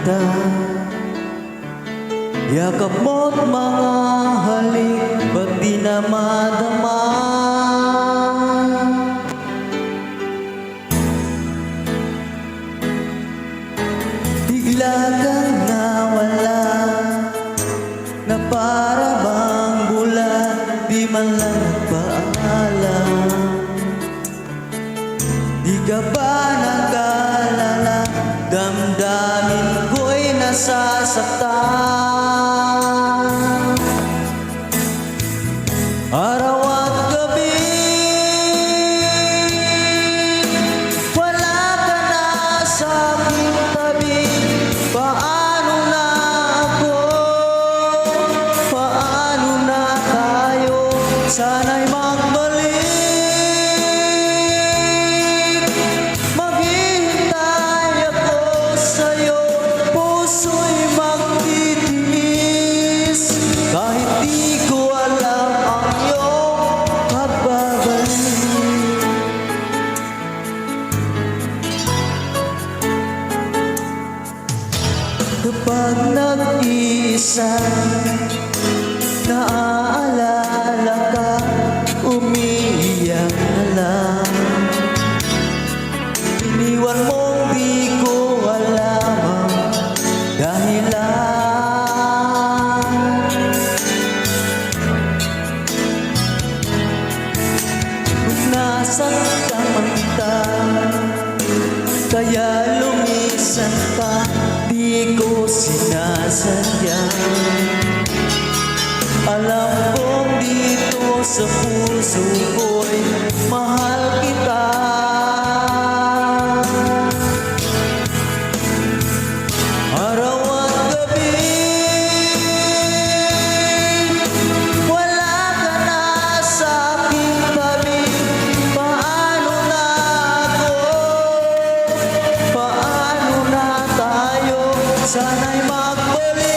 kita. Yakap mo't mga halik, ba't di na madama? Bigla kang nawala, na para bang bula, di man lang nagpaalam. Di ka ba nag-alala, damdamin ko'y nasasaktan. Araw at gabi, wala ka na sa aking tabi. Paano na ako? Paano na tayo? Sana'y magbalik. Maghihintay ako sa'yo, puso'y magtitiis. Kahit di ko alam ang iyong pagbabalik. Kapag nag-iisa, naaalala ka, umiiyak na lang. Iniwan mong di ko alam ang dahilan. Kung nasaktan man kita, kaya lumisan pa, di ko sinasadya. Alam kong dito sa puso ko'y mahal kita. Araw at gabi, wala ka na sa aking tabi. Paano na ako? Paano na tayo? Sana'y magbalik.